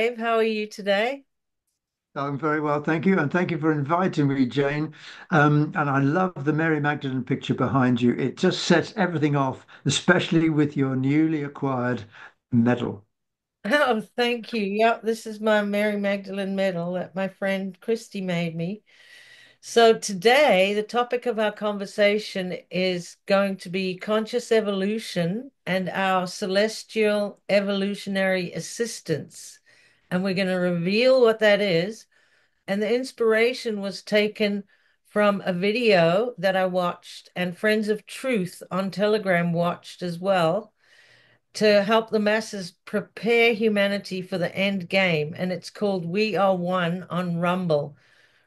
Dave. How are you today? I'm very well, thank you. And thank you for inviting me, Jane. And I love the Mary Magdalene picture behind you. It just sets everything off, especially with your newly acquired medal. Oh, thank you. Yep, this is my Mary Magdalene medal that my friend Christy made me. So today, the topic of our conversation is going to be conscious evolution and our celestial evolutionary assistance. And we're going to reveal what that is. And the inspiration was taken from a video that I watched and Friends of Truth on Telegram watched as well to help the masses prepare humanity for the end game. And it's called We Are One on Rumble.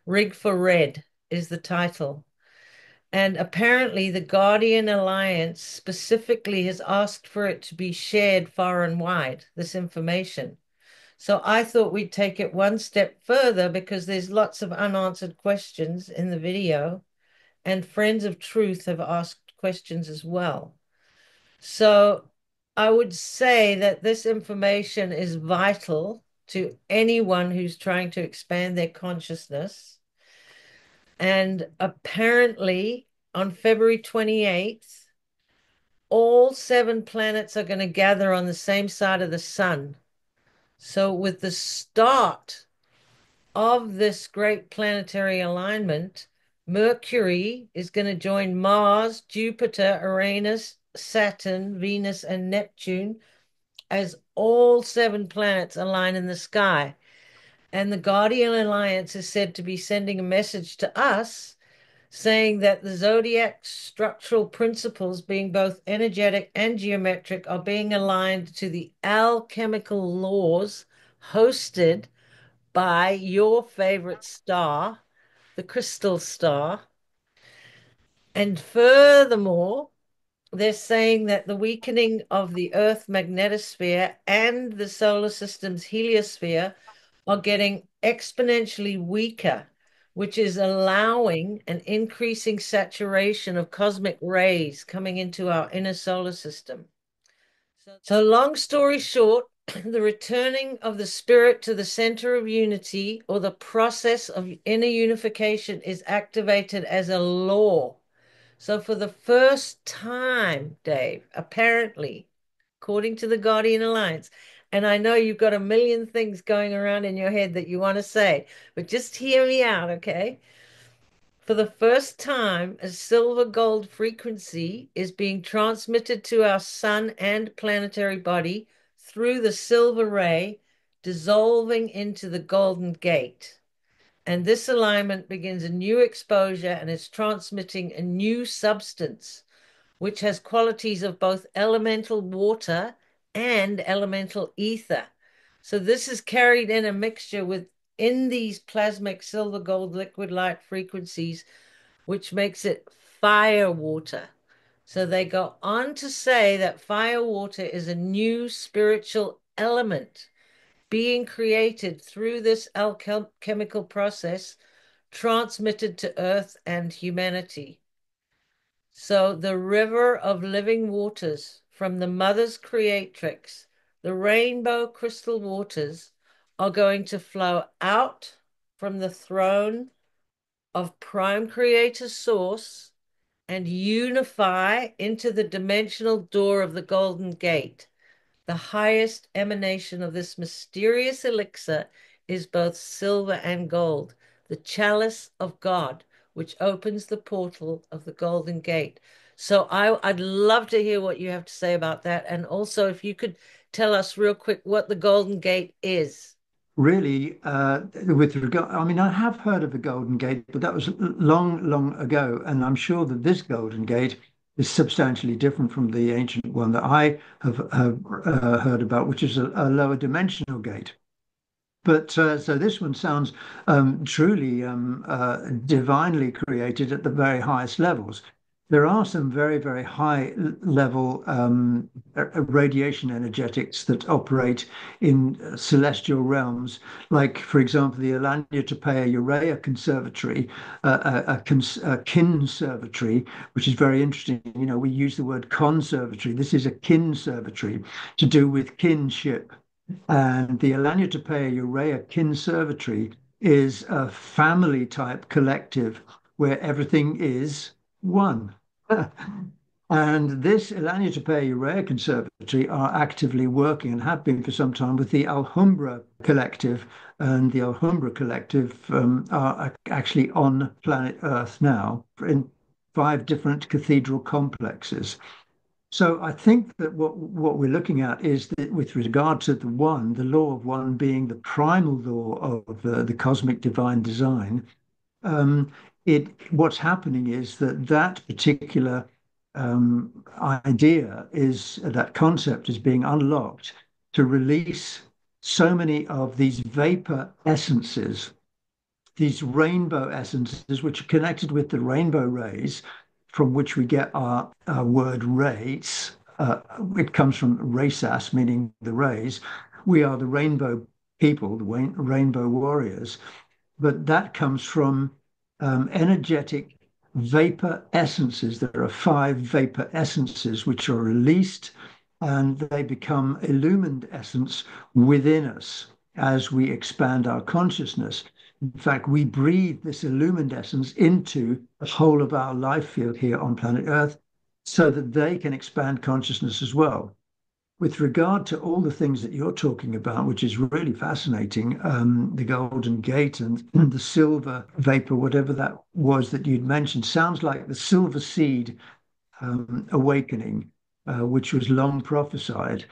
Rig for Red is the title. And apparently, the Guardian Alliance specifically has asked for it to be shared far and wide, this information. So I thought we'd take it one step further because there's lots of unanswered questions in the video, and Friends of Truth have asked questions as well. So I would say that this information is vital to anyone who's trying to expand their consciousness. And apparently, on February 28th, all seven planets are going to gather on the same side of the sun. So, with the start of this great planetary alignment, Mercury is going to join Mars, Jupiter, Uranus, Saturn, Venus, and Neptune as all seven planets align in the sky. And the Guardian Alliance is said to be sending a message to us saying that the zodiac structural principles, being both energetic and geometric, are being aligned to the alchemical laws hosted by your favorite star, the crystal star. And furthermore, they're saying that the weakening of the Earth magnetosphere and the solar system's heliosphere are getting exponentially weaker, which is allowing an increasing saturation of cosmic rays coming into our inner solar system. So, long story short, the returning of the spirit to the center of unity or the process of inner unification is activated as a law. So, for the first time, Dave, apparently, according to the Guardian Alliance, and I know you've got a million things going around in your head that you want to say, but just hear me out, okay? For the first time, a silver gold frequency is being transmitted to our sun and planetary body through the silver ray, dissolving into the golden gate. And this alignment begins a new exposure and is transmitting a new substance, which has qualities of both elemental water and elemental ether. So this is carried in a mixture within these plasmic silver gold liquid light frequencies, which makes it fire water. So they go on to say that fire water is a new spiritual element being created through this alchemical process transmitted to Earth and humanity. So the river of living waters from the Mother's Creatrix, the rainbow crystal waters, are going to flow out from the throne of Prime Creator Source and unify into the dimensional door of the Golden Gate. The highest emanation of this mysterious elixir is both silver and gold, the chalice of God, which opens the portal of the Golden Gate. So I'd love to hear what you have to say about that. And also, if you could tell us real quick what the Golden Gate is. Really, with regard, I mean, I have heard of the Golden Gate, but that was long, long ago. And I'm sure that this Golden Gate is substantially different from the ancient one that I have heard about, which is a lower dimensional gate. But so this one sounds truly divinely created at the very highest levels. There are some very, very high level radiation energetics that operate in celestial realms, like, for example, the Alanya Tapea Urea Conservatory, a conservatory, which is very interesting. You know, we use the word conservatory. This is a conservatory to do with kinship. And the Elanyatopeia urea conservatory is a family type collective where everything is one. And this Elanyatopeia urea conservatory are actively working and have been for some time with the Alhambra collective. And the Alhambra collective are actually on planet Earth now in 5 different cathedral complexes. So I think that what we're looking at is that with regard to the one, the law of one being the primal law of the cosmic divine design, um, it what's happening is that that particular idea is that concept is being unlocked to release so many of these vapor essences, these rainbow essences, which are connected with the rainbow rays, from which we get our word rays. It comes from raysas, meaning the rays. We are the rainbow people, the rainbow warriors, but that comes from energetic vapor essences. There are 5 vapor essences which are released and they become illumined essence within us as we expand our consciousness. In fact, we breathe this illumined essence into the whole of our life field here on planet Earth so that they can expand consciousness as well. With regard to all the things that you're talking about, which is really fascinating, the Golden Gate and the silver vapor, whatever that was that you'd mentioned, sounds like the silver seed awakening, which was long prophesied.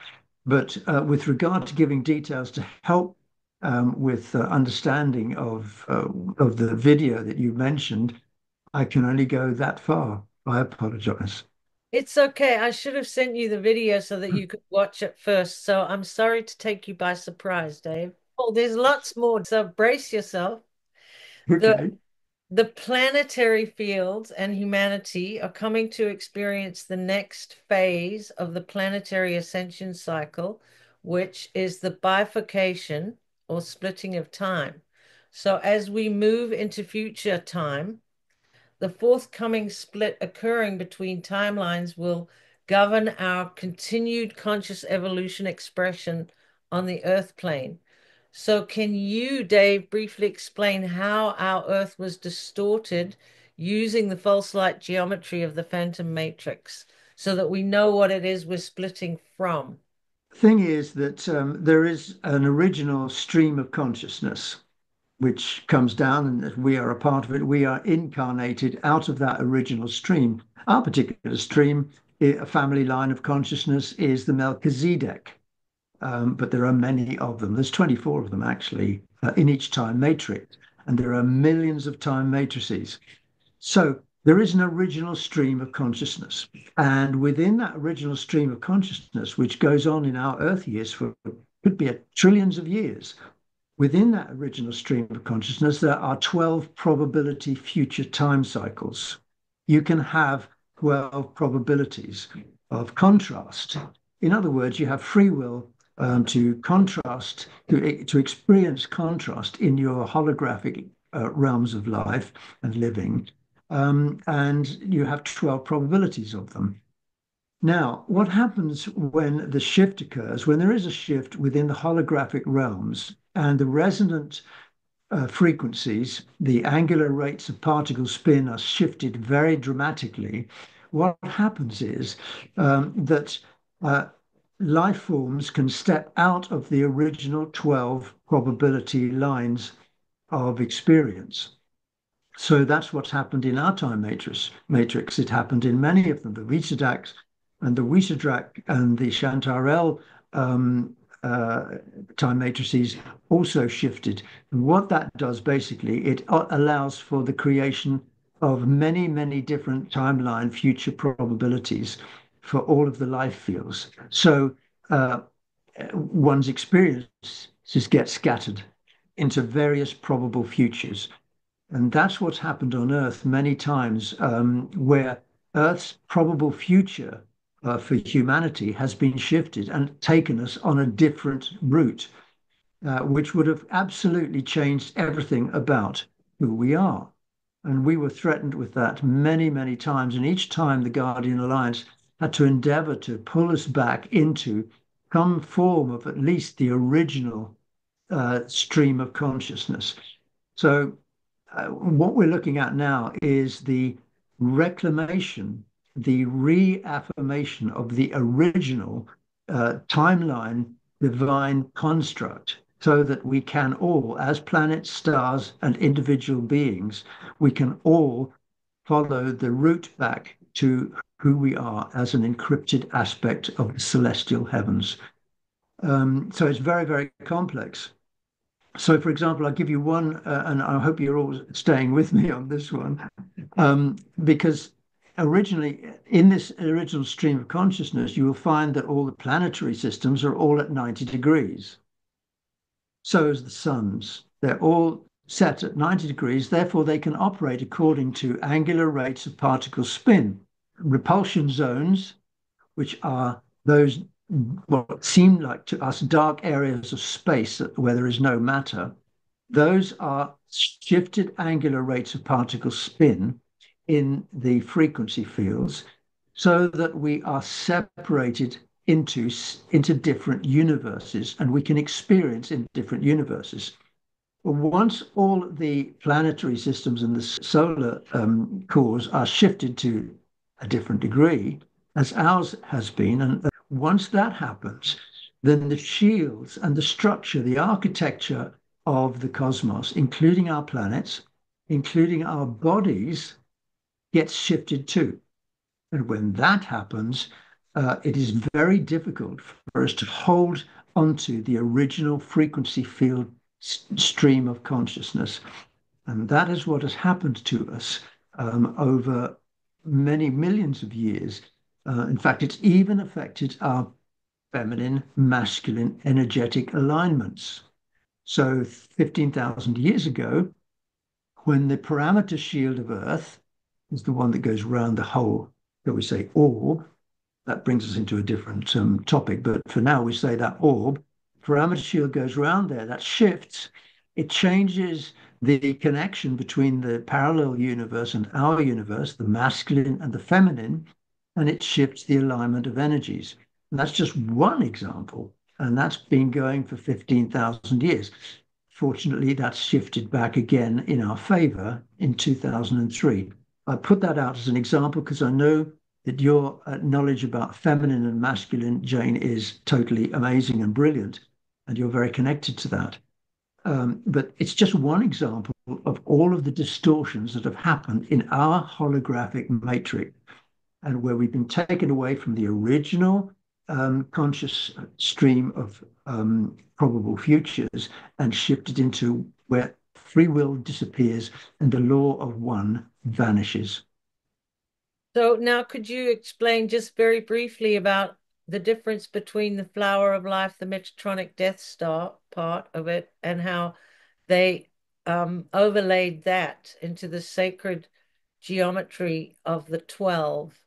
But with regard to giving details to help with understanding of the video that you mentioned, I can only go that far. I apologize. It's okay. I should have sent you the video so that you could watch it first. So I'm sorry to take you by surprise, Dave. Oh, there's lots more. So brace yourself. The Okay. the planetary fields and humanity are coming to experience the next phase of the planetary ascension cycle, which is the bifurcation or splitting of time. So as we move into future time, the forthcoming split occurring between timelines will govern our continued conscious evolution expression on the Earth plane. So, can you, Dave, briefly explain how our Earth was distorted using the false light geometry of the phantom matrix so that we know what it is we're splitting from? Thing is that there is an original stream of consciousness which comes down, and we are a part of it. We are incarnated out of that original stream. Our particular stream, a family line of consciousness, is the Melchizedek. But there are many of them. There's 24 of them actually in each time matrix, and there are millions of time matrices. So there is an original stream of consciousness. And within that original stream of consciousness, which goes on in our Earth years for could be trillions of years, within that original stream of consciousness, there are 12 probability future time cycles. You can have 12 probabilities of contrast. In other words, you have free will to contrast, to experience contrast in your holographic realms of life and living. And you have 12 probabilities of them. Now, what happens when the shift occurs, when there is a shift within the holographic realms and the resonant frequencies, the angular rates of particle spin are shifted very dramatically, what happens is that uh, life forms can step out of the original 12 probability lines of experience. So that's what's happened in our time matrix. It happened in many of them, the Visadak and the Wisadrak and the Chantarelle uh, time matrices also shifted. And what that does basically, it allows for the creation of many, many different timeline future probabilities for all of the life fields. So one's experiences get scattered into various probable futures. And that's what's happened on Earth many times, where Earth's probable future for humanity has been shifted and taken us on a different route, which would have absolutely changed everything about who we are. And we were threatened with that many, many times. And each time the Guardian Alliance had to endeavor to pull us back into some form of at least the original stream of consciousness. So, what we're looking at now is the reclamation, the reaffirmation of the original timeline divine construct, so that we can all, as planets, stars, and individual beings, we can all follow the route back to who we are as an encrypted aspect of the celestial heavens. So it's very, very complex. So, for example, I'll give you one, and I hope you're all staying with me on this one, because originally, in this original stream of consciousness, you will find that all the planetary systems are all at 90 degrees. So is the suns. They're all set at 90 degrees, therefore, they can operate according to angular rates of particle spin. Repulsion zones, which are those what seem like to us dark areas of space where there is no matter, those are shifted angular rates of particle spin in the frequency fields so that we are separated into different universes and we can experience in different universes. Once all the planetary systems and the solar cores are shifted to a different degree, as ours has been, and once that happens, then the shields and the structure, the architecture of the cosmos, including our planets, including our bodies, gets shifted too. And when that happens, it is very difficult for us to hold onto the original frequency field stream of consciousness. And that is what has happened to us over many millions of years. In fact, it's even affected our feminine, masculine, energetic alignments. So 15,000 years ago, when the parameter shield of Earth is the one that goes around the whole, shall we say, orb, that brings us into a different topic. But for now, we say that orb, parameter shield goes around there, that shifts, it changes the connection between the parallel universe and our universe, the masculine and the feminine, and it shifts the alignment of energies. And that's just one example, and that's been going for 15,000 years. Fortunately, that's shifted back again in our favor in 2003. I put that out as an example because I know that your knowledge about feminine and masculine, Jane, is totally amazing and brilliant, and you're very connected to that. But it's just one example of all of the distortions that have happened in our holographic matrix, and where we've been taken away from the original conscious stream of probable futures and shifted into where free will disappears and the law of one vanishes. So now could you explain just very briefly about the difference between the flower of life, the Metatronic Death Star part of it, and how they overlaid that into the sacred geometry of the 12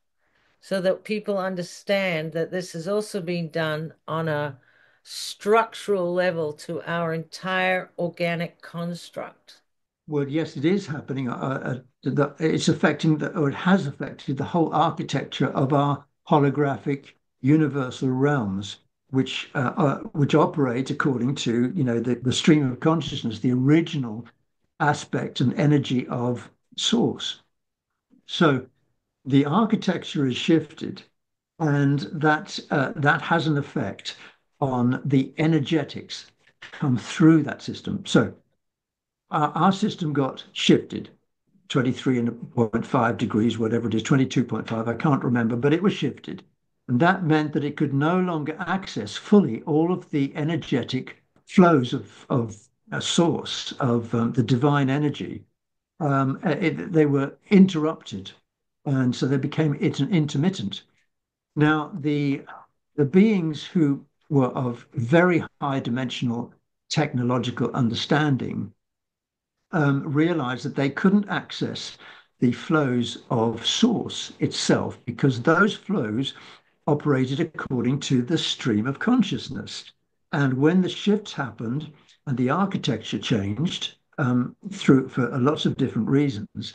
so that people understand that this has also been done on a structural level to our entire organic construct. Well, yes, it is happening. It's affecting or it has affected the whole architecture of our holographic universal realms, which operate according to, the stream of consciousness, the original aspect and energy of source. So the architecture is shifted, and that has an effect on the energetics come through that system. So our system got shifted 23.5 degrees, whatever it is, 22.5, I can't remember, but it was shifted. And that meant that it could no longer access fully all of the energetic flows of a source of the divine energy. They were interrupted, and so they became intermittent. Now, the beings who were of very high dimensional technological understanding realized that they couldn't access the flows of source itself because those flows operated according to the stream of consciousness. And when the shifts happened and the architecture changed through for lots of different reasons,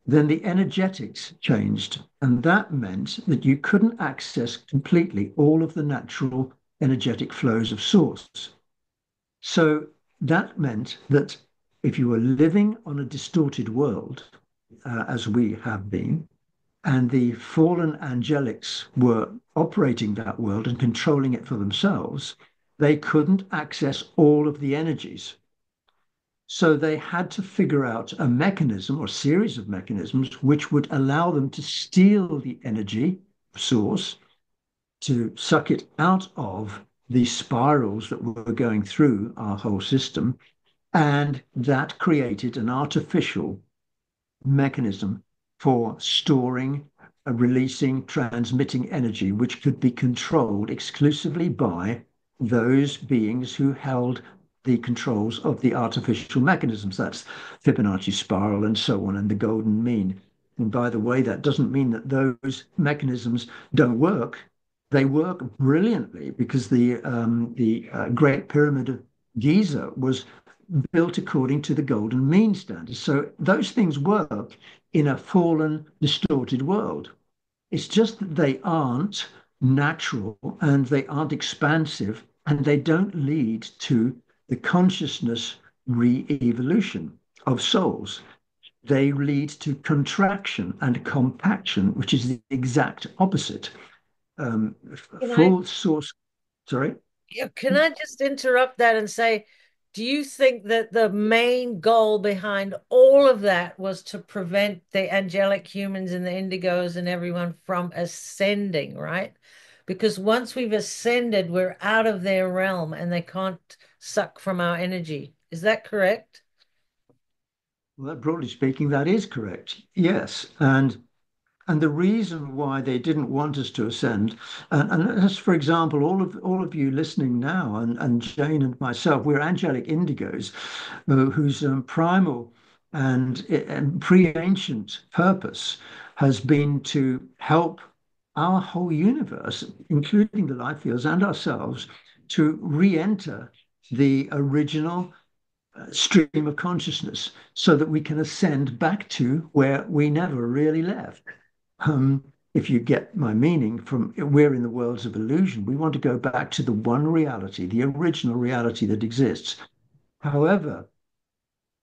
then the energetics changed. And that meant that you couldn't access completely all of the natural energetic flows of source. So that meant that if you were living on a distorted world, as we have been, and the fallen angelics were operating that world and controlling it for themselves, they couldn't access all of the energies. So they had to figure out a mechanism or series of mechanisms which would allow them to steal the energy source, to suck it out of the spirals that were going through our whole system. And that created an artificial mechanism for storing, releasing, transmitting energy, which could be controlled exclusively by those beings who held the controls of the artificial mechanisms. That's Fibonacci spiral and so on, and the golden mean. And by the way, that doesn't mean that those mechanisms don't work. They work brilliantly because the Great Pyramid of Giza was built according to the golden mean standards. So those things work in a fallen, distorted world. It's just that they aren't natural and they aren't expansive and they don't lead to the consciousness re-evolution of souls. They lead to contraction and compaction, which is the exact opposite. Can I Full source, sorry. Yeah, can I just interrupt that and say, do you think that the main goal behind all of that was to prevent the angelic humans and the indigos and everyone from ascending, right? Because once we've ascended, we're out of their realm and they can't suck from our energy. Is that correct? Well, broadly speaking, that is correct. Yes. And the reason why they didn't want us to ascend, and as for example, all of you listening now, and Jane and myself, we're angelic indigos, whose primal and pre-ancient purpose has been to help our whole universe, including the life fields and ourselves, to re-enter the original stream of consciousness so that we can ascend back to where we never really left. Um, if you get my meaning from we're in the worlds of illusion, we want to go back to the one reality, the original reality that exists. However,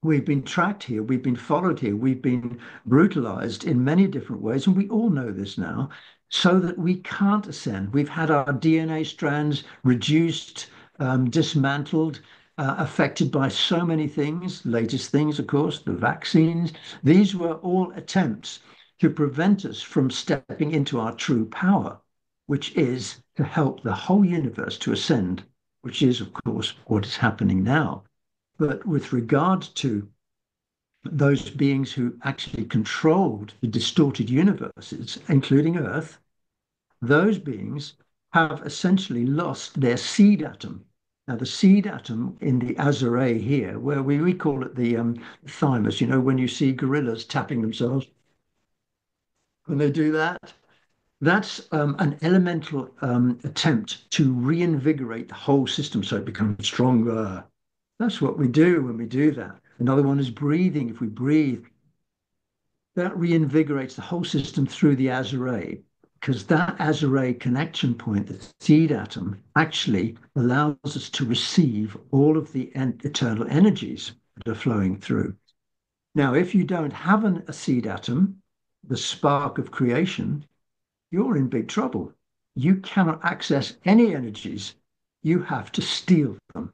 we've been tracked here, we've been followed here, we've been brutalized in many different ways, and we all know this now, so that we can't ascend. We've had our DNA strands reduced, dismantled, affected by so many things. Latest things, of course, the vaccines. These were all attempts to prevent us from stepping into our true power, which is to help the whole universe to ascend, which is, of course, what is happening now. But with regard to those beings who actually controlled the distorted universes, including Earth, those beings have essentially lost their seed atom. Now, the seed atom in the Azure here, where we call it the thymus, when you see gorillas tapping themselves, when they do that, that's an elemental attempt to reinvigorate the whole system so it becomes stronger. That's what we do when we do that. Another one is breathing. If we breathe, that reinvigorates the whole system through the Azure, because that Azure connection point, the seed atom, actually allows us to receive all of the eternal energies that are flowing through. Now, if you don't have a seed atom, the spark of creation, you're in big trouble. You cannot access any energies. You have to steal them.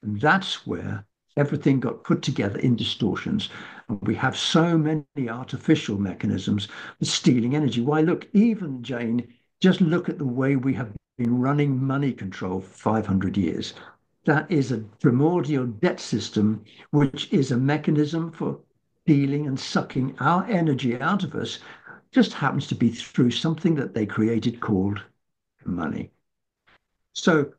And that's where everything got put together in distortions. And we have so many artificial mechanisms for stealing energy. Why, look, even Jane, just look at the way we have been running money control for 500 years. That is a primordial debt system, which is a mechanism for stealing and sucking our energy out of us, just happens to be through something that they created called money. So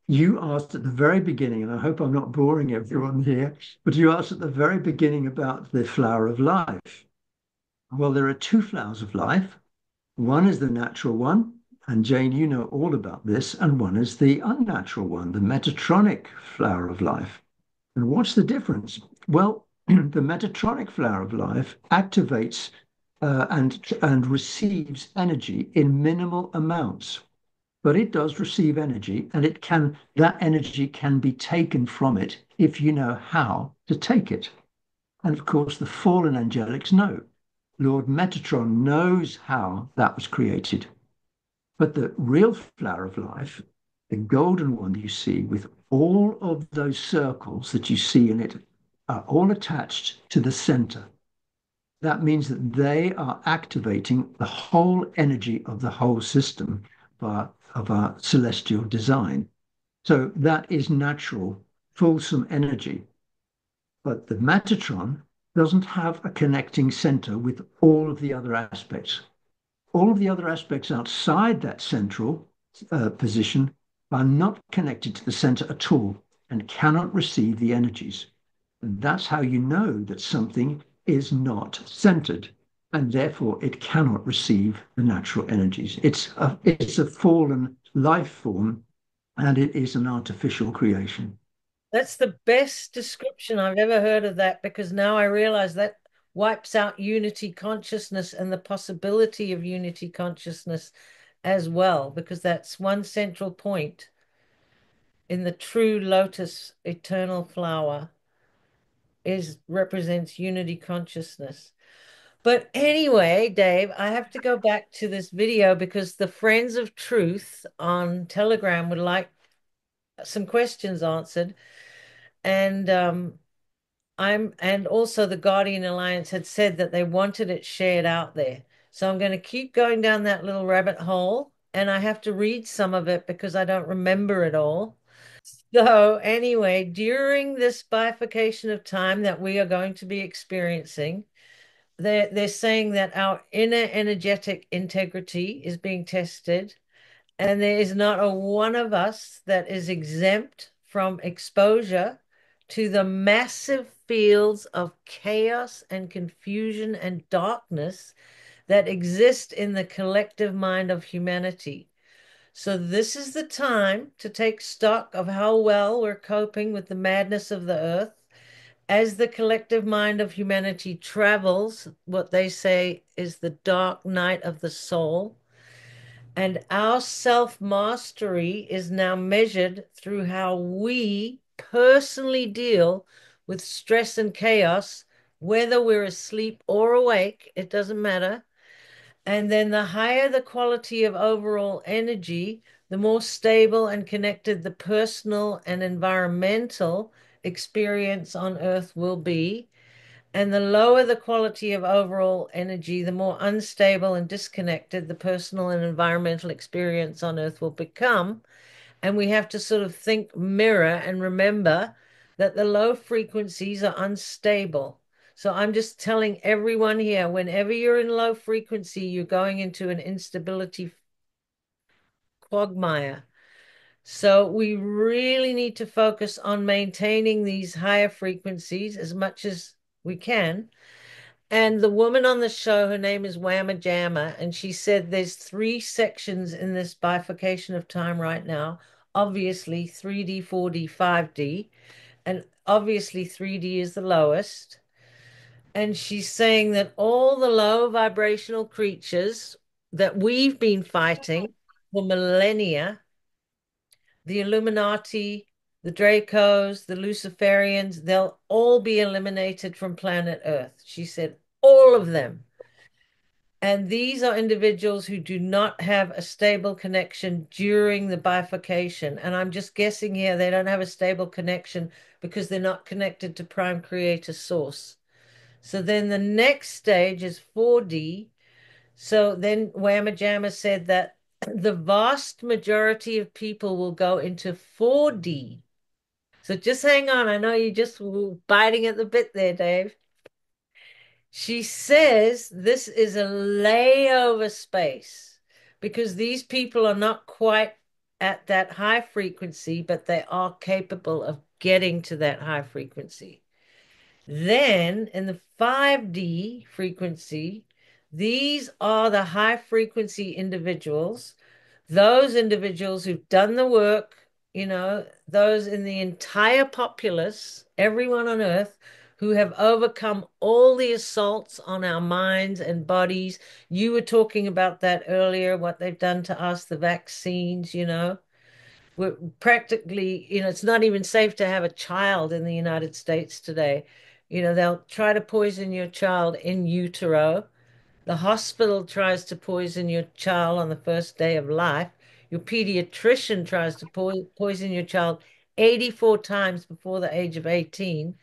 you asked at the very beginning, and I hope I'm not boring everyone here, but you asked at the very beginning about the flower of life. Well, there are two flowers of life. One is the natural one, and Jane, you know all about this, and one is the unnatural one, the metatronic flower of life. And what's the difference? Well, the metatronic flower of life activates and receives energy in minimal amounts. but it does receive energy, and that energy can be taken from it if you know how to take it. And of course, the fallen angelics know. Lord Metatron knows how that was created. But the real flower of life, the golden one you see with all of those circles that you see in it, are all attached to the center. That means that they are activating the whole energy of the whole system of our celestial design. So that is natural, fulsome energy. But the Metatron doesn't have a connecting center with all of the other aspects. All of the other aspects outside that central position are not connected to the center at all and cannot receive the energies. And that's how you know that something is not centered, and therefore it cannot receive the natural energies. It's a fallen life form, and it is an artificial creation. That's the best description I've ever heard of that because now I realize that wipes out unity consciousness and the possibility of unity consciousness as well, because that's one central point in the true lotus eternal flower is represents unity consciousness. But anyway, Dave, I have to go back to this video because the Friends of Truth on Telegram would like some questions answered. And and also the Guardian Alliance had said that they wanted it shared out there. So I'm going to keep going down that little rabbit hole and I have to read some of it because I don't remember it all. So anyway, during this bifurcation of time that we are going to be experiencing, they're saying that our inner energetic integrity is being tested, and there is not a one of us that is exempt from exposure to the massive fields of chaos and confusion and darkness that exist in the collective mind of humanity. So, this is the time to take stock of how well we're coping with the madness of the earth as the collective mind of humanity travels what they say is the dark night of the soul. And our self mastery is now measured through how we personally deal with stress and chaos, whether we're asleep or awake, it doesn't matter. And then the higher the quality of overall energy, the more stable and connected the personal and environmental experience on Earth will be. And the lower the quality of overall energy, the more unstable and disconnected the personal and environmental experience on Earth will become. And we have to sort of think mirror and remember that the low frequencies are unstable. So I'm just telling everyone here, whenever you're in low frequency, you're going into an instability quagmire. So we really need to focus on maintaining these higher frequencies as much as we can. And the woman on the show, her name is Whamma Jamma, and she said there's three sections in this bifurcation of time right now. Obviously, 3D, 4D, 5D, and obviously 3D is the lowest. And she's saying that all the low vibrational creatures that we've been fighting for millennia, the Illuminati, the Dracos, the Luciferians, they'll all be eliminated from planet Earth. She said, all of them. And these are individuals who do not have a stable connection during the bifurcation. And I'm just guessing here they don't have a stable connection because they're not connected to Prime Creator Source. So then the next stage is 4D. So then Whamma Jamma said that the vast majority of people will go into 4D. So just hang on. I know you just were biting at the bit there, Dave. She says this is a layover space because these people are not quite at that high frequency, but they are capable of getting to that high frequency. Then in the 5D frequency, these are the high frequency individuals, those individuals who've done the work, those in the entire populace, everyone on earth who have overcome all the assaults on our minds and bodies. You were talking about that earlier, what they've done to us, the vaccines, We're practically, it's not even safe to have a child in the United States today. They'll try to poison your child in utero. The hospital tries to poison your child on the first day of life. Your pediatrician tries to poison your child 84 times before the age of 18.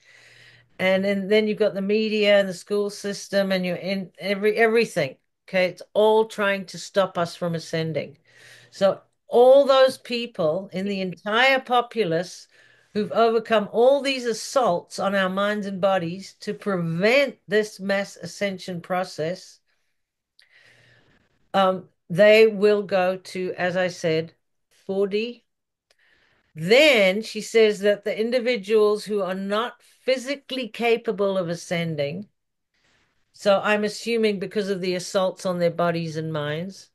And then you've got the media and the school system and you're in everything. Okay, it's all trying to stop us from ascending. So all those people in the entire populace who've overcome all these assaults on our minds and bodies to prevent this mass ascension process, they will go to, as I said, 4D. Then she says that the individuals who are not physically capable of ascending, so I'm assuming because of the assaults on their bodies and minds,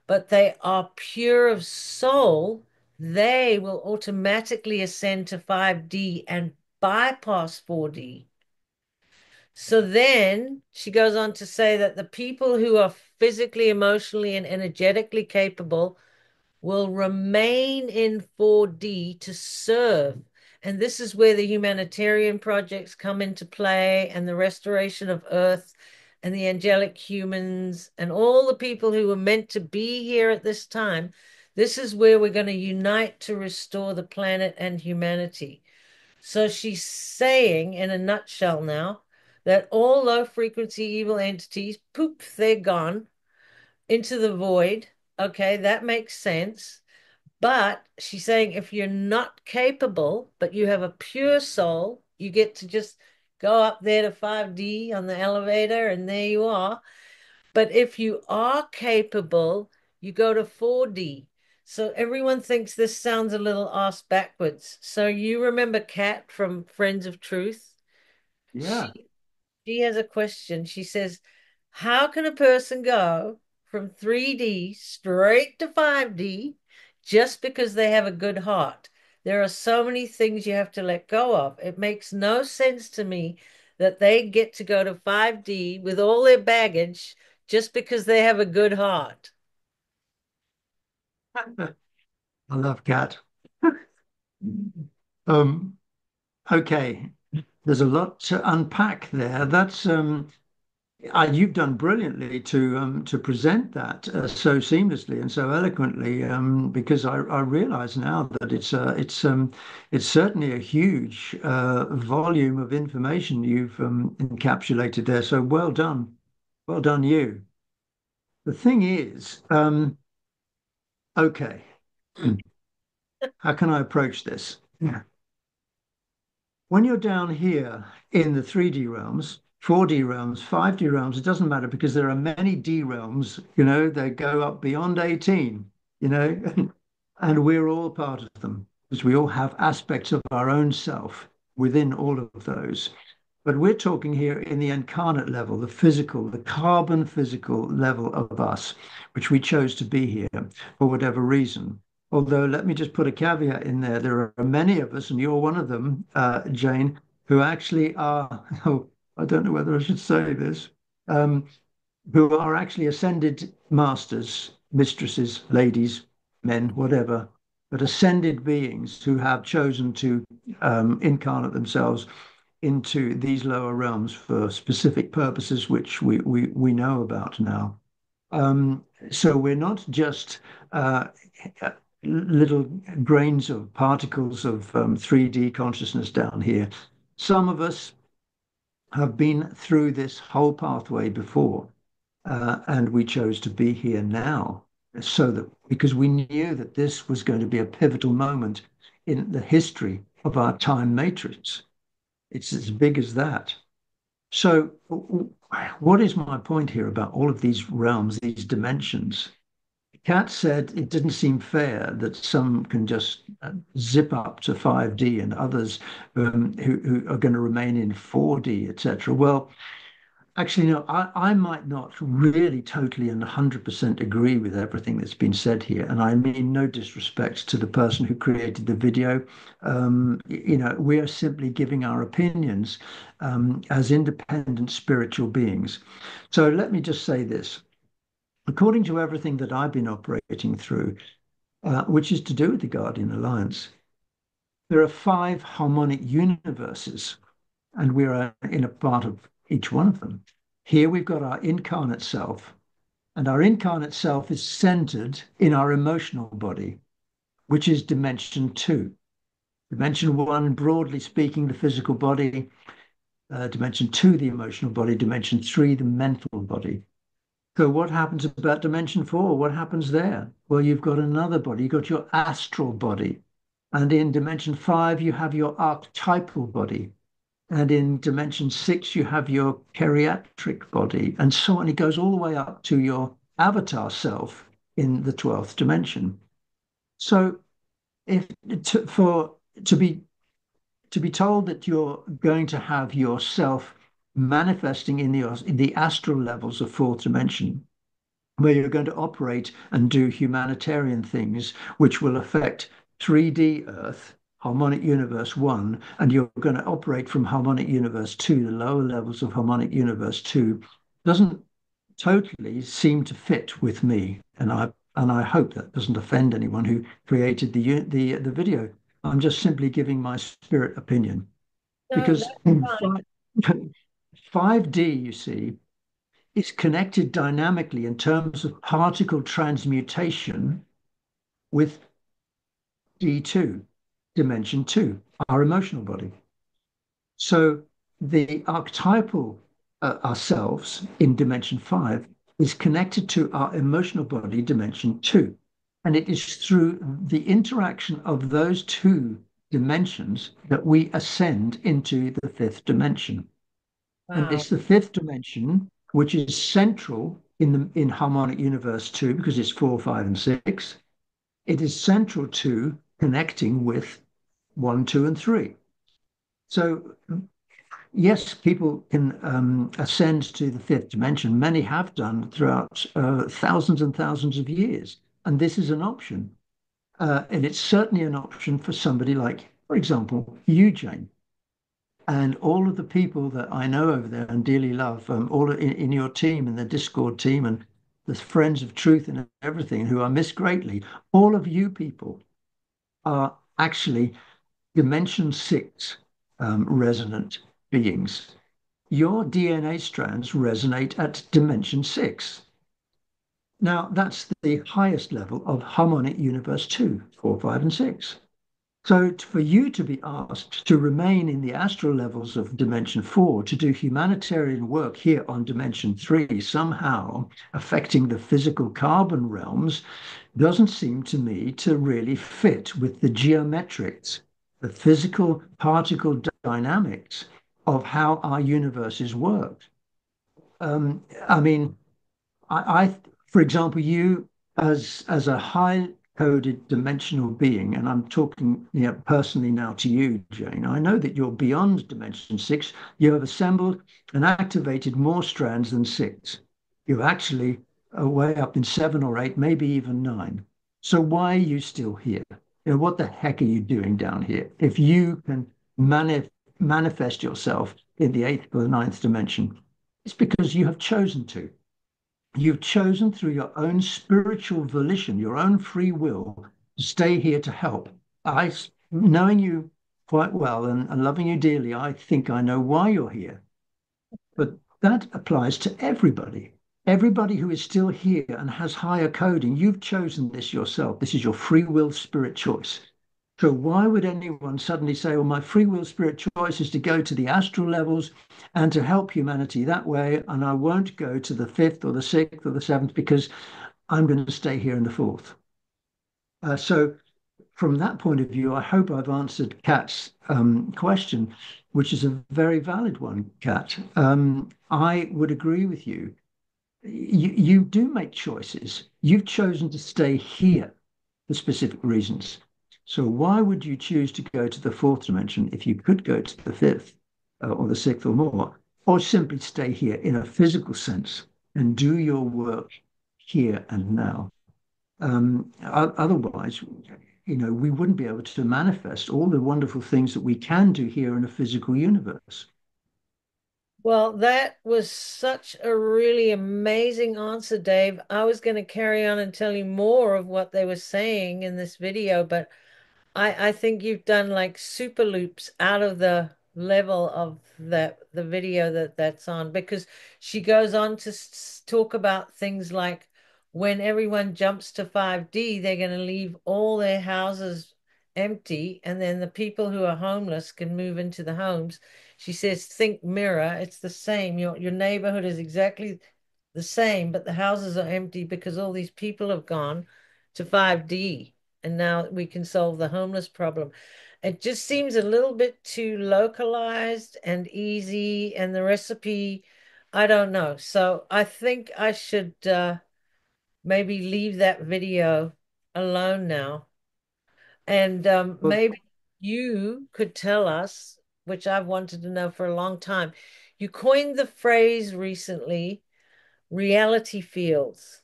but they are pure of soul, they will automatically ascend to 5D and bypass 4D. So then she goes on to say that the people who are physically, emotionally, and energetically capable will remain in 4D to serve. And this is where the humanitarian projects come into play and the restoration of Earth and the angelic humans and all the people who were meant to be here at this time. This is where we're going to unite to restore the planet and humanity. So she's saying, in a nutshell now, that all low frequency evil entities, poof, they're gone into the void. Okay, that makes sense. But she's saying if you're not capable, but you have a pure soul, you get to just go up there to 5D on the elevator and there you are. But if you are capable, you go to 4D. So everyone thinks this sounds a little ass backwards. So you remember Kat from Friends of Truth? Yeah. She she has a question. She says, how can a person go from 3D straight to 5D just because they have a good heart? There are so many things you have to let go of. It makes no sense to me that they get to go to 5D with all their baggage just because they have a good heart. I love cat. Um, okay. There's a lot to unpack there. You've done brilliantly to present that so seamlessly and so eloquently. Because I realise now that it's certainly a huge volume of information you've encapsulated there. So well done you. The thing is, okay, how can I approach this? Yeah. When you're down here in the 3D realms, 4D realms, 5D realms, it doesn't matter because there are many D realms, they go up beyond 18, and we're all part of them because we all have aspects of our own self within all of those. But we're talking here in the incarnate level, the physical, the carbon physical level of us, which we chose to be here for whatever reason. Although, let me just put a caveat in there. There are many of us, and you're one of them, Jane, who actually are, oh, I don't know whether I should say this, um, who are actually ascended masters, mistresses, ladies, men, whatever, but ascended beings who have chosen to incarnate themselves into these lower realms for specific purposes, which we know about now. So we're not just little grains of particles of 3D consciousness down here. Some of us have been through this whole pathway before, and we chose to be here now, so that because we knew that this was going to be a pivotal moment in the history of our time matrix. It's as big as that. So, what is my point here about all of these realms, these dimensions? Kat said it didn't seem fair that some can just zip up to 5D and others who are going to remain in 4D, etc. Well, Actually, no, I might not really totally and 100% agree with everything that's been said here. And I mean no disrespect to the person who created the video. We are simply giving our opinions as independent spiritual beings. So let me just say this. According to everything that I've been operating through, which is to do with the Guardian Alliance, there are five harmonic universes, and we're in a part of each one of them. Here we've got our incarnate self, and our incarnate self is centered in our emotional body, which is dimension two. Dimension one, broadly speaking, the physical body, dimension two, the emotional body, dimension three, the mental body. So, what happens about dimension four? What happens there? Well, you've got another body, you've got your astral body. And in dimension five, you have your archetypal body. And in dimension six, you have your geriatric body, and so on. It goes all the way up to your avatar self in the 12th dimension. So, if to, for to be told that you're going to have yourself manifesting in the astral levels of fourth dimension, where you're going to operate and do humanitarian things which will affect 3D Earth, Harmonic Universe 1, and you're going to operate from Harmonic Universe 2, the lower levels of Harmonic Universe 2, doesn't totally seem to fit with me. And I hope that doesn't offend anyone who created the video. I'm just simply giving my spirit opinion No, because that's in fine. 5D, you see, is connected dynamically in terms of particle transmutation with D2, dimension two, our emotional body. So the archetypal ourselves in dimension five is connected to our emotional body, dimension two. And it is through the interaction of those two dimensions that we ascend into the fifth dimension. And Wow. it's the fifth dimension, which is central in harmonic universe two, because it's four, five, and six. It is central to connecting with one, two, and three. So yes, people can ascend to the fifth dimension. Many have done throughout thousands and thousands of years, and this is an option. And it's certainly an option for somebody like, for example, you, Jane. And all of the people that I know over there and dearly love, all in your team and the Discord team and the friends of truth and everything who I miss greatly, all of you people are actually dimension six resonant beings. Your DNA strands resonate at dimension six. Now, that's the highest level of harmonic universe two, four, five, and six. So, for you to be asked to remain in the astral levels of dimension four, to do humanitarian work here on dimension three, somehow affecting the physical carbon realms, doesn't seem to me to really fit with the geometrics, the physical particle dynamics of how our universes work. I mean, for example, you as a high coded dimensional being, and I'm talking personally now to you, Jane. I know that you're beyond dimension six. You have assembled and activated more strands than six. You're actually way up in seven or eight, maybe even nine. So why are you still here? What the heck are you doing down here? If you can manifest yourself in the eighth or the ninth dimension, it's because you have chosen to. You've chosen through your own spiritual volition, your own free will, to stay here to help. Knowing you quite well and loving you dearly, I think I know why you're here. But that applies to everybody. Everybody who is still here and has higher coding, you've chosen this yourself. This is your free will spirit choice. So why would anyone suddenly say, well, my free will spirit choice is to go to the astral levels and to help humanity that way, and I won't go to the fifth or the sixth or the seventh because I'm going to stay here in the fourth. So from that point of view, I hope I've answered Kat's question, which is a very valid one, Kat. I would agree with you. You do make choices. You've chosen to stay here for specific reasons. So why would you choose to go to the fourth dimension if you could go to the fifth or the sixth or more? or simply stay here in a physical sense and do your work here and now. Otherwise, we wouldn't be able to manifest all the wonderful things that we can do here in a physical universe. Well, that was such a really amazing answer, Dave. I was going to carry on and tell you more of what they were saying in this video, but I think you've done like super loops out of the level of the video that's on, because she goes on to talk about things like when everyone jumps to 5D, they're going to leave all their houses empty, and then the people who are homeless can move into the homes. She says, think mirror, it's the same. Your neighborhood is exactly the same, but the houses are empty because all these people have gone to 5D, and now we can solve the homeless problem. It just seems a little bit too localized and easy, and the recipe, I don't know. So I think I should maybe leave that video alone now. And Well, maybe you could tell us, which I've wanted to know for a long time. You coined the phrase recently, reality fields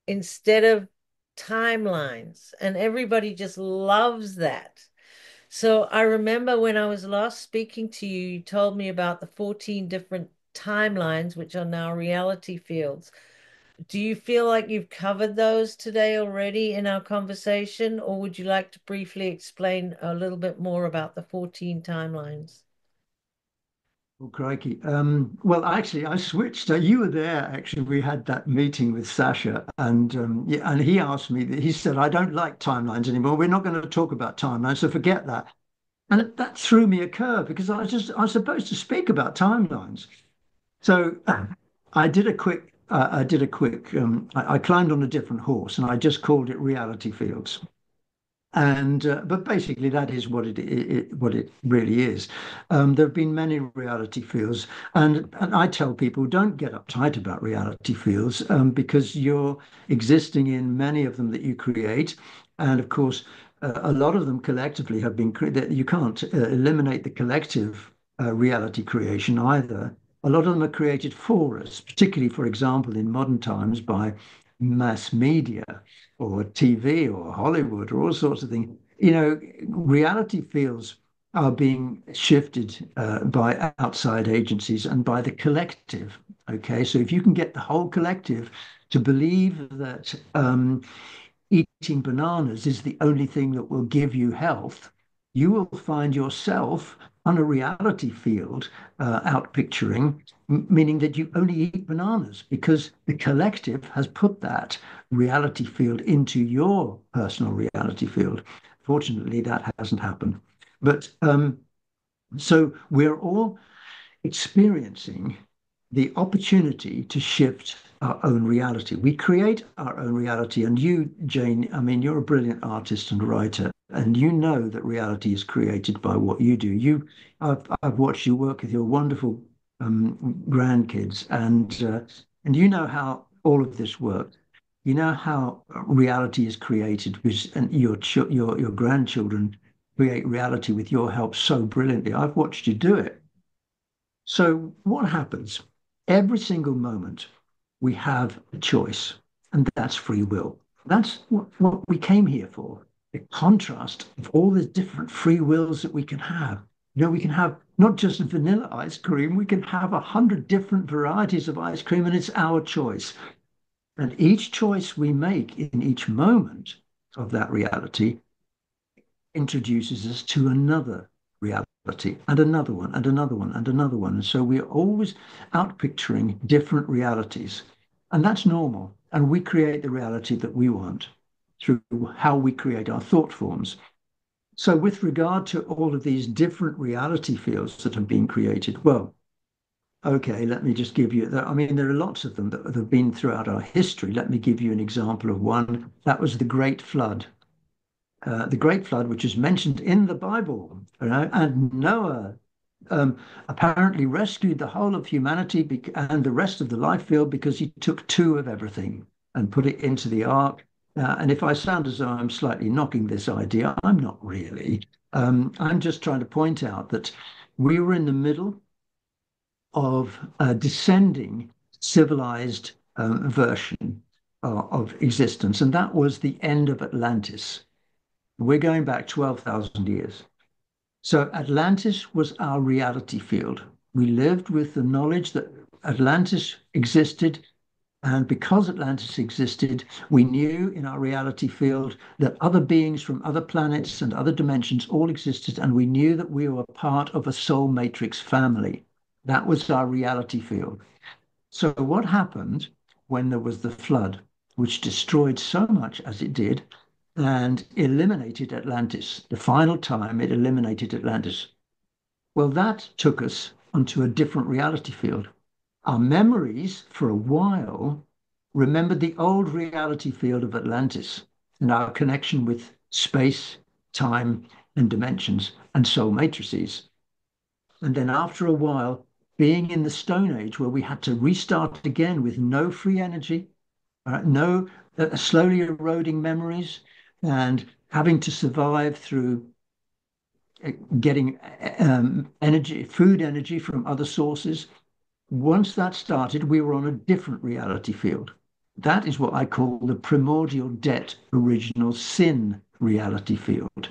instead of timelines, and everybody just loves that. So I remember when I was last speaking to you, you told me about the 14 different timelines, which are now reality fields. Do you feel like you've covered those today already in our conversation, or would you like to briefly explain a little bit more about the 14 timelines? well, crikey. Well, actually, I switched. You were there. Actually, we had that meeting with Sasha, and yeah, and he asked me. He said, "I don't like timelines anymore. We're not going to talk about timelines, so forget that." And that threw me a curve because I was supposed to speak about timelines. So I climbed on a different horse and I just called it reality fields. And but basically that is what it really is. There have been many reality fields, and I tell people don't get uptight about reality fields because you're existing in many of them that you create, and of course a lot of them collectively have been created. You can't eliminate the collective reality creation either. A lot of them are created for us, particularly, for example, in modern times by mass media or TV or Hollywood or all sorts of things. Reality fields are being shifted by outside agencies and by the collective. Okay, so if you can get the whole collective to believe that eating bananas is the only thing that will give you health, you will find yourself on a reality field out picturing, meaning that you only eat bananas because the collective has put that reality field into your personal reality field. Fortunately, that hasn't happened. But so we're all experiencing the opportunity to shift our own reality. We create our own reality. And you, Jane, I mean, you're a brilliant artist and writer, and you know that reality is created by what you do. I've watched you work with your wonderful grandkids, and you know how all of this works. You know how reality is created because and your grandchildren create reality with your help so brilliantly. I've watched you do it. So, what happens? Every single moment we have a choice, and that's free will. That's what we came here for. The contrast of all the different free wills that we can have. We can have not just vanilla ice cream, we can have 100 different varieties of ice cream, and it's our choice. And each choice we make in each moment of that reality introduces us to another reality and another one and another one and another one. And so we're always out picturing different realities. And that's normal. And we create the reality that we want through how we create our thought forms. So, with regard to all of these different reality fields that have been created, well, okay, let me just give you, I mean, there are lots of them that have been throughout our history. Let me give you an example of one. That was the Great Flood, which is mentioned in the Bible. And Noah apparently rescued the whole of humanity and the rest of the life field because he took two of everything and put it into the ark. And if I sound as though I'm slightly knocking this idea, I'm not really. I'm just trying to point out that we were in the middle of a descending civilized version of existence, and that was the end of Atlantis. We're going back 12,000 years. So Atlantis was our reality field. We lived with the knowledge that Atlantis existed. And because Atlantis existed, we knew in our reality field that other beings from other planets and other dimensions all existed. And we knew that we were part of a soul matrix family. That was our reality field. So, what happened when there was the flood, which destroyed so much as it did and eliminated Atlantis? The final time it eliminated Atlantis. Well, that took us onto a different reality field. Our memories, for a while, remembered the old reality field of Atlantis and our connection with space, time, and dimensions and soul matrices. And then after a while, being in the Stone Age where we had to restart again with no free energy, no slowly eroding memories, and having to survive through getting energy, food energy from other sources. Once that started, we were on a different reality field. That is what I call the primordial debt, original sin reality field.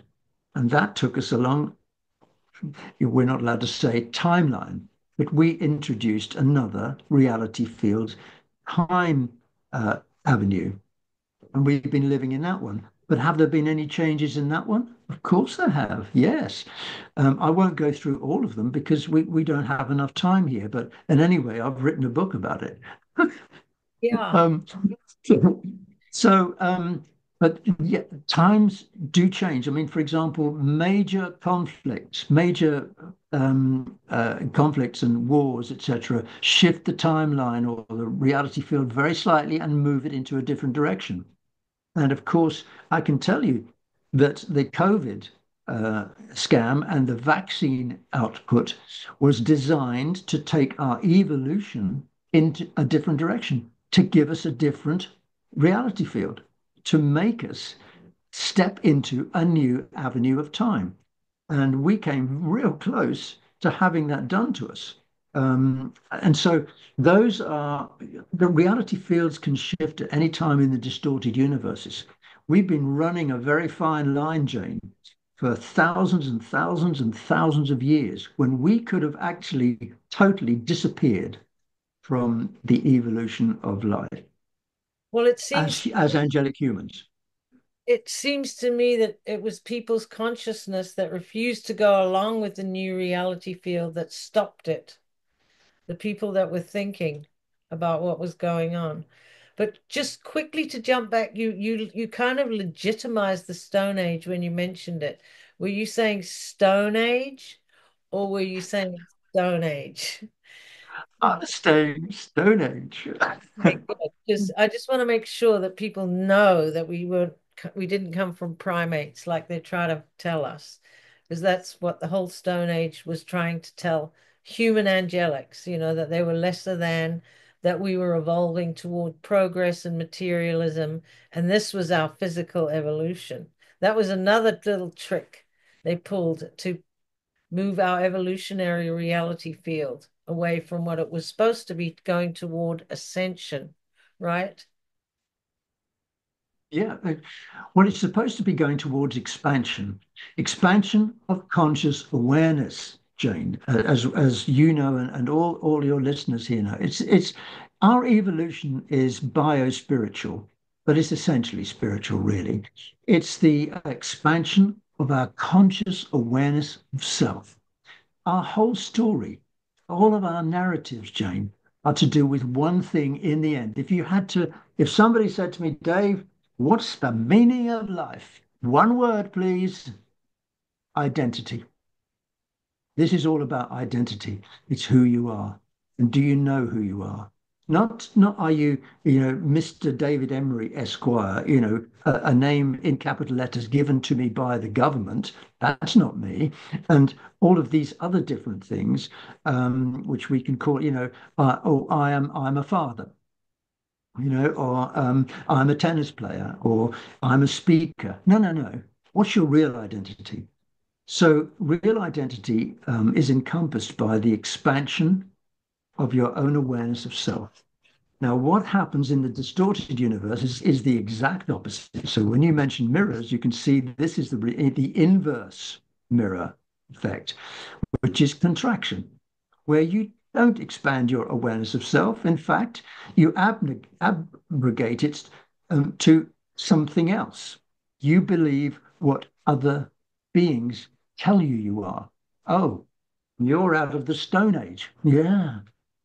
And that took us along, we're not allowed to say timeline, but we introduced another reality field, time avenue. And we've been living in that one. But have there been any changes in that one? Of course there have, yes. I won't go through all of them because we don't have enough time here. But and anyway, I've written a book about it. Yeah. Um, so, so, but yeah, times do change. I mean, for example, major conflicts, major conflicts and wars, etc., shift the timeline or the reality field very slightly and move it into a different direction. And of course, I can tell you that the COVID scam and the vaccine output was designed to take our evolution into a different direction, to give us a different reality field, to make us step into a new avenue of time. And we came real close to having that done to us. And so those are the reality fields can shift at any time in the distorted universes. We've been running a very fine line, Jane, for thousands and thousands and thousands of years when we could have actually totally disappeared from the evolution of life Well, it seems as angelic humans. it seems to me that it was people's consciousness that refused to go along with the new reality field that stopped it. The people that were thinking about what was going on. But just quickly to jump back, you kind of legitimized the Stone Age when you mentioned it. Were you saying Stone Age or were you saying Stone Age? Stone Age. Okay, good. Because I just want to make sure that people know that we didn't come from primates like they try to tell us, because that's what the whole Stone Age was trying to tell human angelics, that they were lesser than, that we were evolving toward progress and materialism, and this was our physical evolution. That was another little trick they pulled to move our evolutionary reality field away from what it was supposed to be going toward ascension, right? Yeah, well, it's supposed to be going towards expansion of conscious awareness, Jane, as you know, and all your listeners here know. It's our evolution is bio-spiritual, but it's essentially spiritual, really. It's the expansion of our conscious awareness of self. Our whole story, all of our narratives, Jane, are to do with one thing in the end. If somebody said to me, Dave, what's the meaning of life? One word, please. Identity. This is all about identity. It's who you are. And do you know who you are? Not are you, Mr. David Emery, Esquire, a name in capital letters given to me by the government. That's not me. And all of these other different things, which we can call, oh, I'm a father, or I'm a tennis player, or I'm a speaker. No, no, no. What's your real identity? So, real identity is encompassed by the expansion of your own awareness of self. Now, what happens in the distorted universe is the exact opposite. So when you mention mirrors, you can see this is the inverse mirror effect, which is contraction, where you don't expand your awareness of self. In fact, you abrogate it to something else. You believe what other beings tell you you are. Oh, you're out of the Stone Age. Yeah.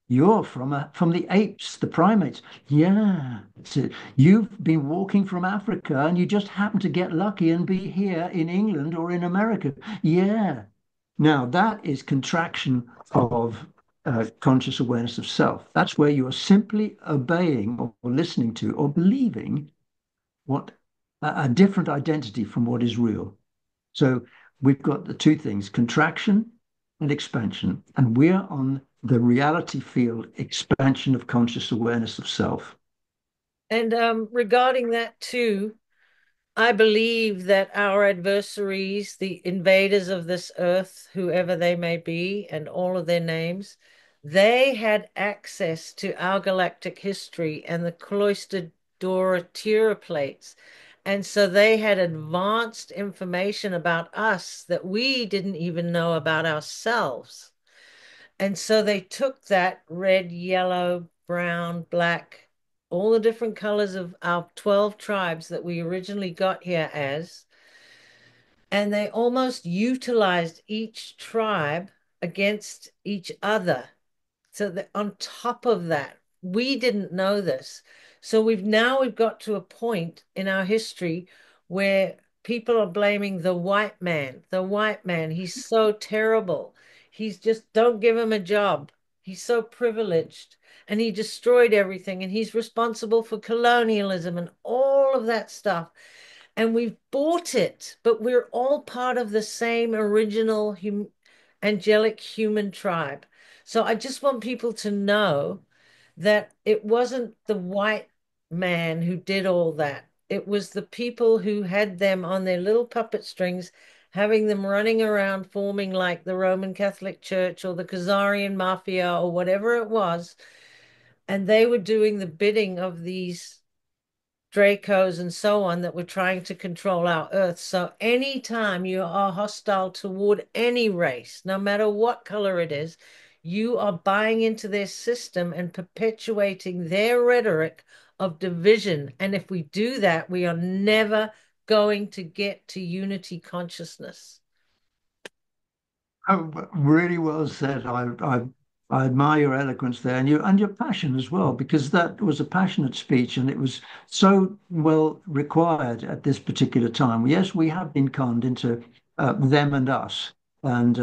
You're from the apes, the primates. Yeah. So you've been walking from Africa and you just happen to get lucky and be here in England or in America. Yeah. Now that is contraction of conscious awareness of self. That's where you are simply obeying or listening to or believing what a different identity from what is real. So we've got the two things, contraction and expansion. And we're on the reality field expansion of conscious awareness of self. And regarding that too, I believe that our adversaries, the invaders of this earth, whoever they may be, and all of their names, they had access to our galactic history and the cloistered Dora Tira plates. And so they had advanced information about us that we didn't even know about ourselves. And so they took that red, yellow, brown, black, all the different colors of our 12 tribes that we originally got here as, and they almost utilized each tribe against each other. So that on top of that, we didn't know this. So we've got to a point in our history where people are blaming the white man. The white man, he's so terrible. He's just don't give him a job. He's so privileged and he destroyed everything and he's responsible for colonialism and all of that stuff. And we've bought it, but we're all part of the same original angelic human tribe. So I just want people to know that it wasn't the white man who did all that. It was the people who had them on their little puppet strings, having them running around forming like the Roman Catholic Church or the Khazarian Mafia or whatever it was. And they were doing the bidding of these Dracos and so on that were trying to control our Earth. So anytime you are hostile toward any race, no matter what color it is, you are buying into their system and perpetuating their rhetoric of division. And if we do that, we are never going to get to unity consciousness. Oh, really well said. I admire your eloquence there and your passion as well, because that was a passionate speech and it was so well required at this particular time. Yes, we have been conned into them and us, and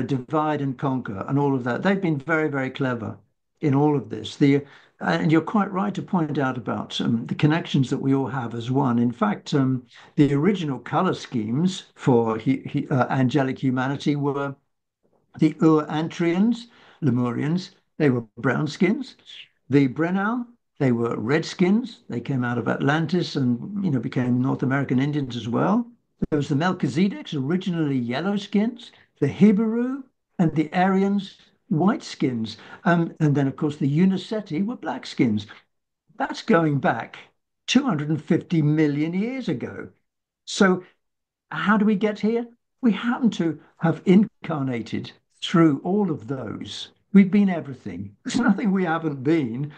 divide and conquer and all of that. They've been very, very clever in all of this. And you're quite right to point out about the connections that we all have as one. In fact, the original color schemes for angelic humanity were the Ur-Antrians, Lemurians, they were brown skins. The Brenau, they were redskins. They came out of Atlantis and became North American Indians as well. There was the Melchizedeks, originally yellow skins, the Hebrew and the Aryans, white skins. And then, of course, the Uniseti were black skins. That's going back 250 million years ago. So how do we get here? We happen to have incarnated through all of those. We've been everything. There's nothing we haven't been.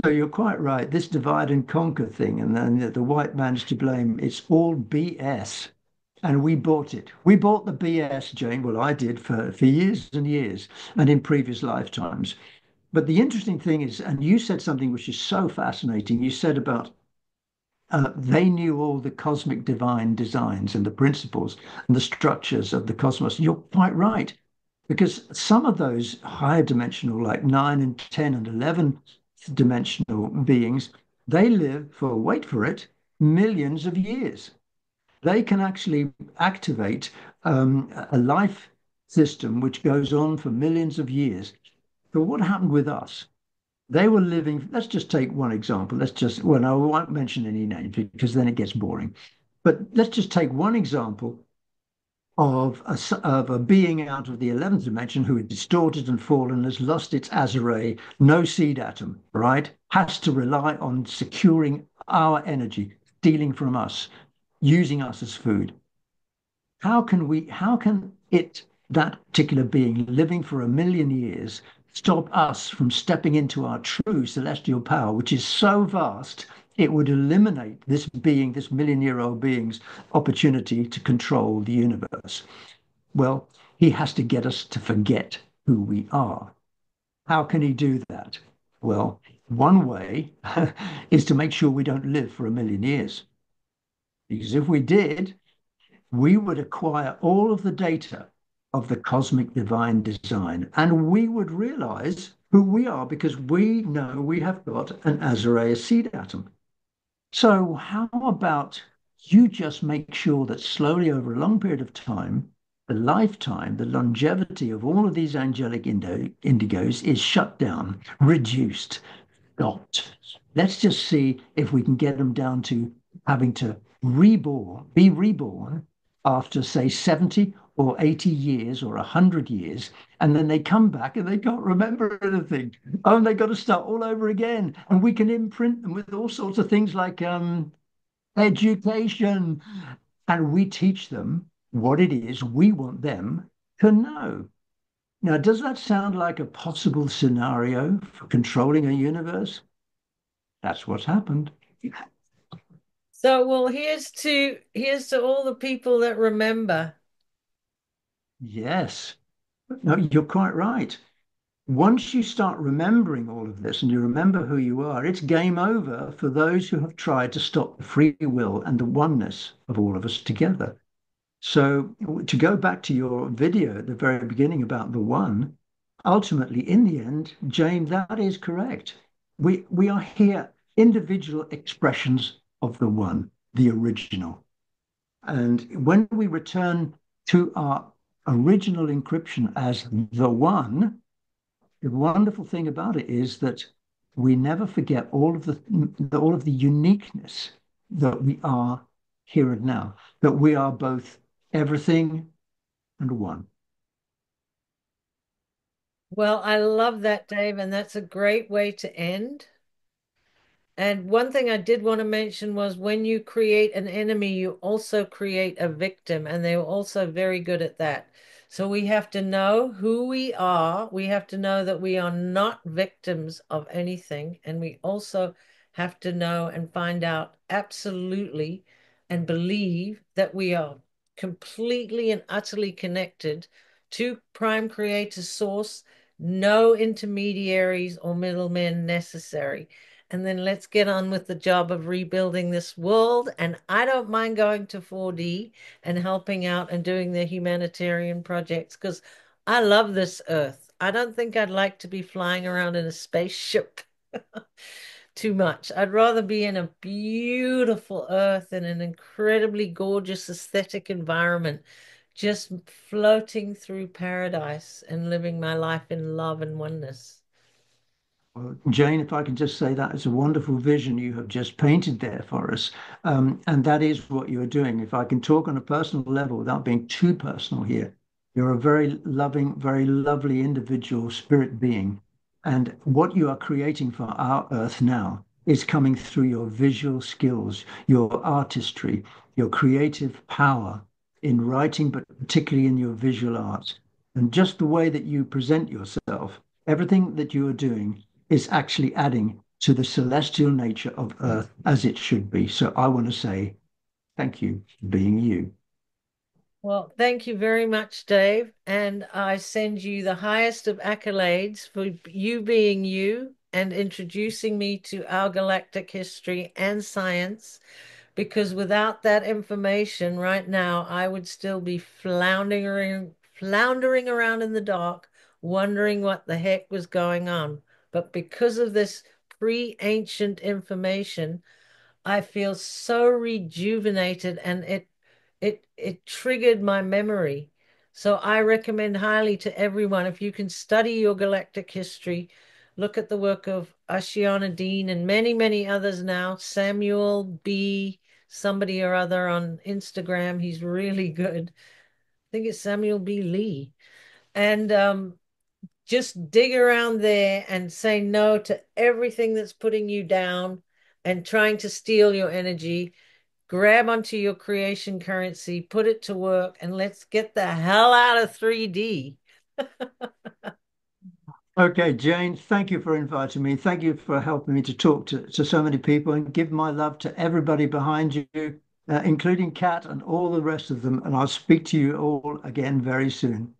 So you're quite right. This divide and conquer thing, and then the white man's to blame, it's all BS. And we bought it. We bought the BS, Jane. Well, I did for years and years and in previous lifetimes. But the interesting thing is, and you said something which is so fascinating. You said about they knew all the cosmic divine designs and the principles and the structures of the cosmos. You're quite right, because some of those higher dimensional, like 9 and 10 and 11 dimensional beings, they live for, wait for it, millions of years. They can actually activate a life system which goes on for millions of years. But what happened with us? They were living, let's just take one example. Well, no, I won't mention any names because then it gets boring. But let's just take one example of a being out of the 11th dimension who is distorted and fallen, has lost its Azure, no seed atom, right? Has to rely on securing our energy, stealing from us, using us as food. How can that particular being living for 1 million years, stop us from stepping into our true celestial power, which is so vast, it would eliminate this being, this 1 million-year-old being's opportunity to control the universe? Well, he has to get us to forget who we are. How can he do that? Well, one way is to make sure we don't live for 1 million years. Because if we did, we would acquire all of the data of the cosmic divine design, and we would realize who we are because we know we have got an Azariah seed atom. So, how about you just make sure that slowly over a long period of time, the lifetime, the longevity of all of these angelic indigos is shut down, reduced, stopped. Let's just see if we can get them down to having to be reborn after, say, 70 or 80 years or 100 years. And then they come back and they can't remember anything. Oh, and they got to start all over again. And we can imprint them with all sorts of things like education. And we teach them what it is we want them to know. Now, does that sound like a possible scenario for controlling a universe? That's what's happened. So, well, here's to all the people that remember. Yes. No, you're quite right. Once you start remembering all of this and you remember who you are, it's game over for those who have tried to stop the free will and the oneness of all of us together. So, to go back to your video at the very beginning about the one, ultimately, in the end, Jane, that is correct. We are here individual expressions of the one, the original. And when we return to our original encryption as the one, the wonderful thing about it is that we never forget all of the uniqueness that we are here and now, that we are both everything and one. Well, I love that, Dave, and that's a great way to end. And one thing I did want to mention was when you create an enemy, you also create a victim, and they're also very good at that. So we have to know who we are. We have to know that we are not victims of anything. And we also have to know and find out absolutely and believe that we are completely and utterly connected to Prime Creator Source, no intermediaries or middlemen necessary. And then let's get on with the job of rebuilding this world. And I don't mind going to 4D and helping out and doing the humanitarian projects because I love this earth. I don't think I'd like to be flying around in a spaceship too much. I'd rather be in a beautiful earth in an incredibly gorgeous aesthetic environment, just floating through paradise and living my life in love and oneness. Well, Jane, if I can just say that is a wonderful vision you have just painted there for us. And that is what you're doing. If I can talk on a personal level without being too personal here, you're a very loving, very lovely individual spirit being. And what you are creating for our earth now is coming through your visual skills, your artistry, your creative power in writing, but particularly in your visual arts. And just the way that you present yourself, everything that you are doing is actually adding to the celestial nature of Earth as it should be. So I want to say thank you for being you. Well, thank you very much, Dave. And I send you the highest of accolades for you being you and introducing me to our galactic history and science. Because without that information right now, I would still be floundering around in the dark, wondering what the heck was going on. But because of this pre-ancient information, I feel so rejuvenated and it triggered my memory. So I recommend highly to everyone if you can study your galactic history, look at the work of Ashiana Dean and many, many others now. Samuel B. somebody or other on Instagram. He's really good. think it's Samuel B. Lee. And just dig around there and say no to everything that's putting you down and trying to steal your energy. Grab onto your creation currency, put it to work, and let's get the hell out of 3D. Okay, Jane, thank you for inviting me. Thank you for helping me to talk to so many people and give my love to everybody behind you, including Kat and all the rest of them. And I'll speak to you all again very soon.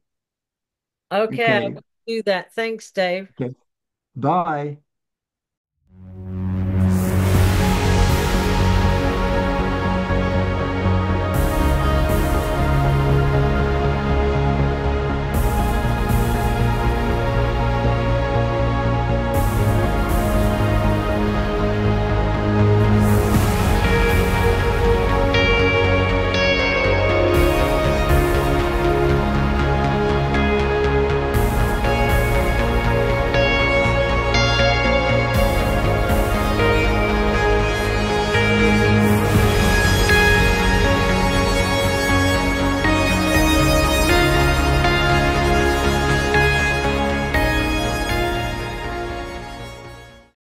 Okay, I Okay, will do that. Thanks, Dave. okay. Bye.